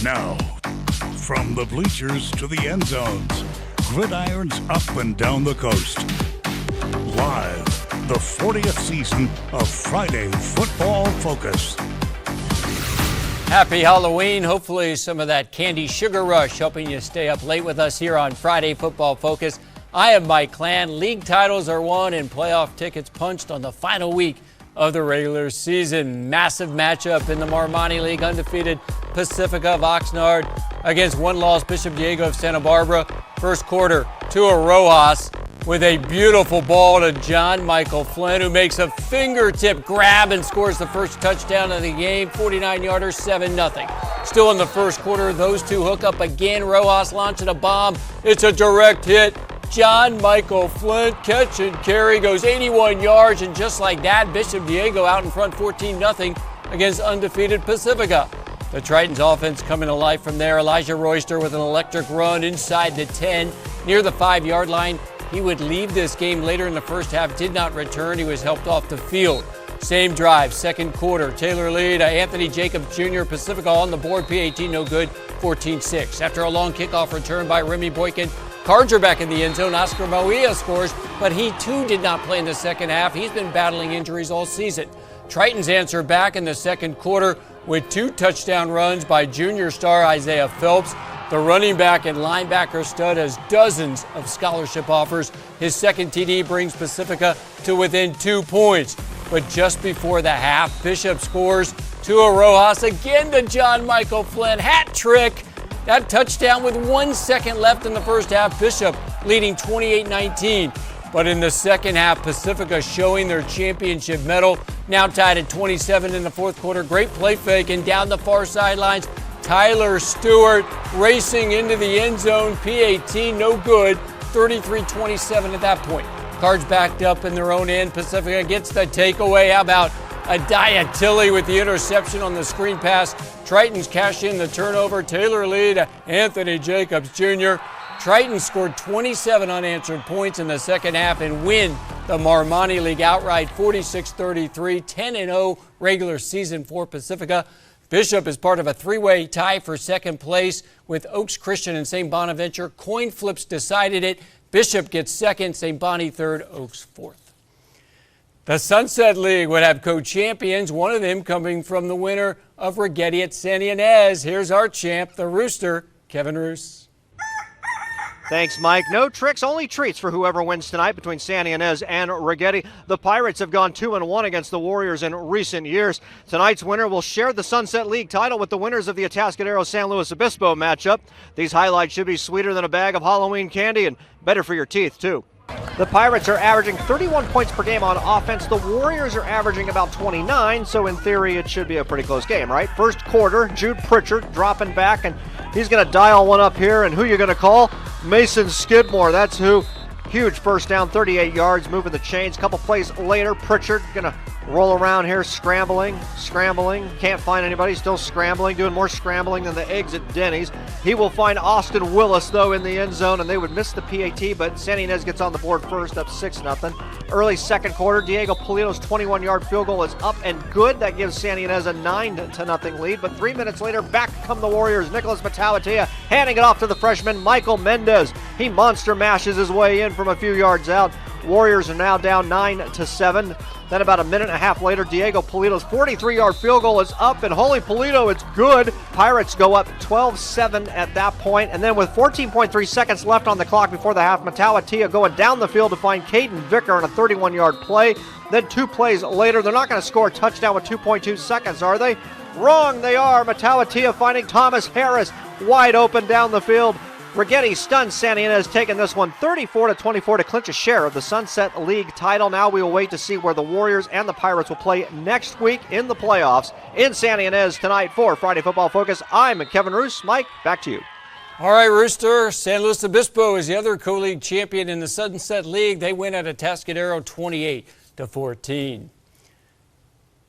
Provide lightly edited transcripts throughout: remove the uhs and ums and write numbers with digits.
Now, from the bleachers to the end zones, gridirons up and down the coast. Live, the 40th season of Friday Football Focus. Happy Halloween. Hopefully some of that candy sugar rush helping you stay up late with us here on Friday Football Focus. I am Mike Clan. League titles are won and playoff tickets punched on the final week of the regular season. Massive matchup in the Marmonte League. Undefeated Pacifica of Oxnard against one-loss Bishop Diego of Santa Barbara. First quarter, Tua Rojas with a beautiful ball to John Michael Flynn, who makes a fingertip grab and scores the first touchdown of the game. 49-yarder, 7-0. Still in the first quarter, those two hook up again. Rojas launching a bomb. It's a direct hit. John Michael Flynn, catch and carry, goes 81 yards, and just like that, Bishop Diego out in front 14-0 against undefeated Pacifica. The Tritons offense coming to life from there. Elijah Royster with an electric run inside the 10, near the 5-yard line. He would leave this game later in the first half, did not return. He was helped off the field. Same drive, second quarter. Taylor lead, Anthony Jacobs Jr., Pacifica on the board, PAT no good, 14-6. After a long kickoff return by Remy Boykin, Cards are back in the end zone. Oscar Moia scores, but he too did not play in the second half. He's been battling injuries all season. Tritons answer back in the second quarter with 2 touchdown runs by junior star Isaiah Phelps. The running back and linebacker stud has dozens of scholarship offers. His second TD brings Pacifica to within 2 points. But just before the half, Bishop scores. Tua Rojas again to John Michael Flynn. Hat trick. That touchdown with 1 second left in the first half. Bishop leading 28-19. But in the second half, Pacifica showing their championship medal. Now tied at 27 in the fourth quarter. Great play fake and down the far sidelines. Tyler Stewart racing into the end zone. PAT no good. 33-27 at that point. Cards backed up in their own end. Pacifica gets the takeaway. How about Adaya Tilley with the interception on the screen pass? Tritons cash in the turnover. Taylor lead, Anthony Jacobs Jr. Tritons scored 27 unanswered points in the second half and win the Marmonte League outright, 46-33, 10-0 regular season for Pacifica. Bishop is part of a 3-way tie for second place with Oaks Christian and St. Bonaventure. Coin flips decided it. Bishop gets second, St. Bonnie third, Oaks fourth. The Sunset League would have co-champions, one of them coming from the winner of Rigetti at Santa Ynez. Here's our champ, the Rooster, Kevin Roos. Thanks, Mike. No tricks, only treats for whoever wins tonight between Santa Ynez and Rigetti. The Pirates have gone 2-1 against the Warriors in recent years. Tonight's winner will share the Sunset League title with the winners of the Atascadero-San Luis Obispo matchup. These highlights should be sweeter than a bag of Halloween candy and better for your teeth, too. The Pirates are averaging 31 points per game on offense. The Warriors are averaging about 29, so in theory it should be a pretty close game, right? First quarter, Jude Pritchard dropping back, and he's going to dial one up here, and who you going to call? Mason Skidmore, that's who. Huge first down, 38 yards, moving the chains. Couple plays later, Pritchard going to roll around here, scrambling, can't find anybody, still scrambling, doing more scrambling than the eggs at Denny's. He will find Austin Willis, though, in the end zone, and they would miss the PAT, but Santa Ynez gets on the board first, up 6-0. Early second quarter, Diego Polito's 21-yard field goal is up and good. That gives Santa Ynez a 9-0 lead, but 3 minutes later, back come the Warriors. Nicholas Matawatia handing it off to the freshman, Michael Mendez. He monster mashes his way in from a few yards out. Warriors are now down 9-7. Then about a minute and a half later, Diego Polito's 43-yard field goal is up, and holy Polito, it's good. Pirates go up 12-7 at that point, and then with 14.3 seconds left on the clock before the half, Matawatia going down the field to find Caden Vicker on a 31-yard play. Then 2 plays later, they're not going to score a touchdown with 2.2 seconds, are they? Wrong, they are. Matawatia finding Thomas Harris wide open down the field. Rigetti stuns Santa Ynez, taking this one 34-24 to clinch a share of the Sunset League title. Now we will wait to see where the Warriors and the Pirates will play next week in the playoffs in Santa Ynez tonight for Friday Football Focus. I'm Kevin Roos. Mike, back to you. All right, Rooster. San Luis Obispo is the other co-league champion in the Sunset League. They win at Atascadero 28-14.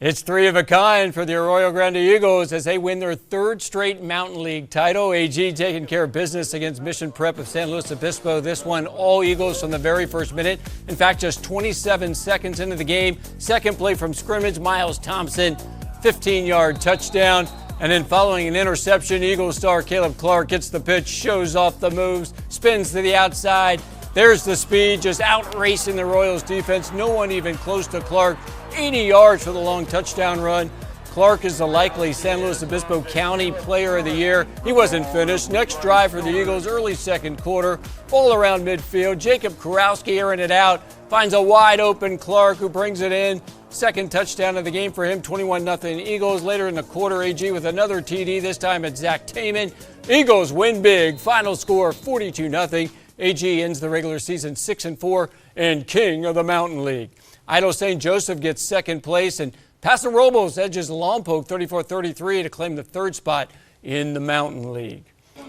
It's 3 of a kind for the Arroyo Grande Eagles as they win their 3rd straight Mountain League title. AG taking care of business against Mission Prep of San Luis Obispo. This one, all Eagles from the very first minute. In fact, just 27 seconds into the game. Second play from scrimmage, Miles Thompson, 15-yard touchdown. And then following an interception, Eagles star Caleb Clark gets the pitch, shows off the moves, spins to the outside. There's the speed, just out-racing the Royals defense. No one even close to Clark. 80 yards for the long touchdown run. Clark is the likely San Luis Obispo County Player of the Year. He wasn't finished. Next drive for the Eagles, early second quarter. Ball around midfield. Jacob Kurowski airing it out. Finds a wide open Clark who brings it in. Second touchdown of the game for him, 21-0 Eagles. Later in the quarter, AG with another TD, this time at Zach Taman. Eagles win big. Final score, 42-0. AG ends the regular season 6-4 and king of the Mountain League. Idaho St. Joseph gets second place, and Paso Robles edges Lompoc 34-33 to claim the third spot in the Mountain League.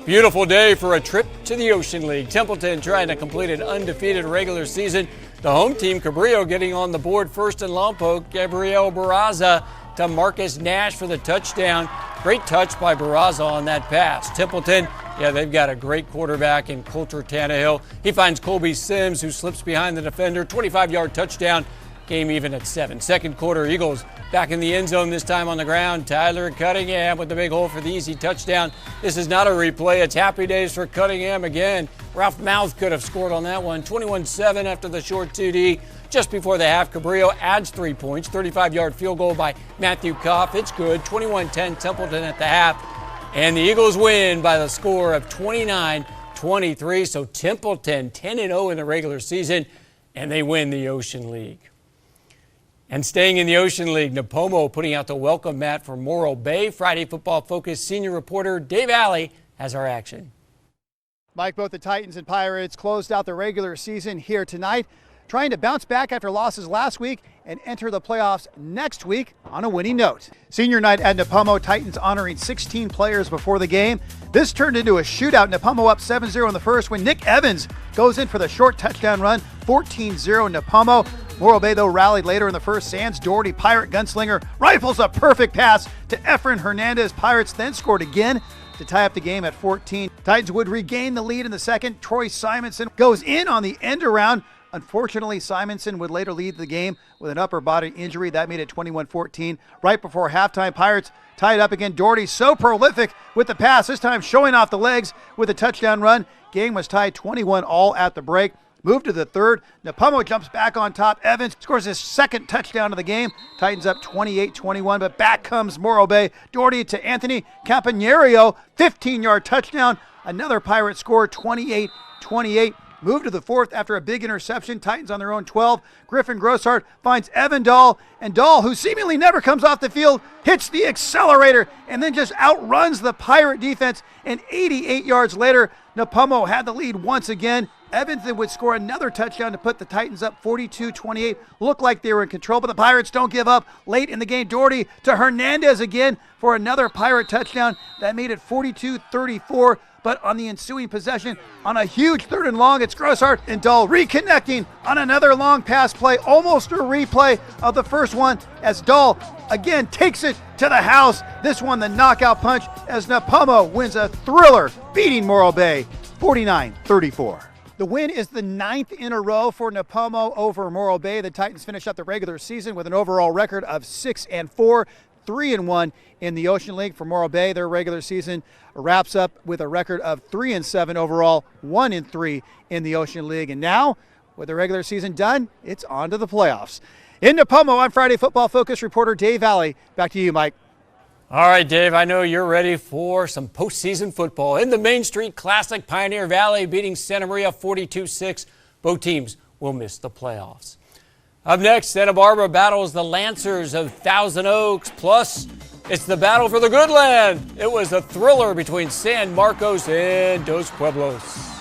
Beautiful day for a trip to the Ocean League. Templeton trying to complete an undefeated regular season. The home team, Cabrillo, getting on the board first in Lompoc. Gabriel Barraza to Marcus Nash for the touchdown. Great touch by Barraza on that pass. Templeton, yeah, they've got a great quarterback in Coulter Tannehill. He finds Colby Sims, who slips behind the defender. 25-yard touchdown. Game even at 7. Second quarter, Eagles back in the end zone, this time on the ground. Tyler Cunningham with the big hole for the easy touchdown. This is not a replay. It's happy days for Cunningham again. Ralph Mouth could have scored on that one. 21-7 after the short 2D. Just before the half, Cabrillo adds 3 points. 35-yard field goal by Matthew Koff. It's good. 21-10 Templeton at the half. And the Eagles win by the score of 29-23. So Templeton 10-0 in the regular season, and they win the Ocean League. And staying in the Ocean League, Nipomo putting out the welcome mat for Morro Bay. Friday Football Focus senior reporter Dave Alley has our action. Mike, both the Titans and Pirates closed out the regular season here tonight, trying to bounce back after losses last week and enter the playoffs next week on a winning note. Senior night at Nipomo, Titans honoring 16 players before the game. This turned into a shootout. Nipomo up 7-0 in the first when Nick Evans goes in for the short touchdown run. 14-0 Nipomo. Morro Bay, though, rallied later in the first. Sands Doherty, Pirate gunslinger, rifles a perfect pass to Efren Hernandez. Pirates then scored again to tie up the game at 14. Titans would regain the lead in the second. Troy Simonson goes in on the end around. Unfortunately, Simonson would later lead the game with an upper body injury. That made it 21-14. Right before halftime, Pirates tied up again. Doherty so prolific with the pass, this time showing off the legs with a touchdown run. Game was tied 21-all at the break. Move to the third. Nipomo jumps back on top. Evans scores his second touchdown of the game. Titans up 28-21, but back comes Morro Bay. Doherty to Anthony Campanerio. 15-yard touchdown. Another Pirate score, 28-28. Move to the fourth after a big interception. Titans on their own 12. Griffin Grossart finds Evan Dahl. And Dahl, who seemingly never comes off the field, hits the accelerator and then just outruns the Pirate defense. And 88 yards later, Nipomo had the lead once again. Evans then would score another touchdown to put the Titans up 42-28. Looked like they were in control, but the Pirates don't give up. Late in the game, Doherty to Hernandez again for another Pirate touchdown. That made it 42-34. But on the ensuing possession, on a huge third and long, it's Grossart and Dahl reconnecting on another long pass play, almost a replay of the first one as Dahl again takes it to the house. This one, the knockout punch, as Nipomo wins a thriller, beating Morro Bay 49-34. The win is the 9th in a row for Nipomo over Morro Bay. The Titans finish up the regular season with an overall record of 6-4. 3-1 in the Ocean League. For Morro Bay, their regular season wraps up with a record of 3-7 overall, 1-3 in the Ocean League. And now, with the regular season done, it's on to the playoffs. In Nipomo, I'm Friday Football Focus reporter Dave Alley. Back to you, Mike. All right, Dave, I know you're ready for some postseason football. In the Main Street Classic, Pioneer Valley beating Santa Maria 42-6. Both teams will miss the playoffs. Up next, Santa Barbara battles the Lancers of Thousand Oaks. Plus, it's the battle for the good land. It was a thriller between San Marcos and Dos Pueblos.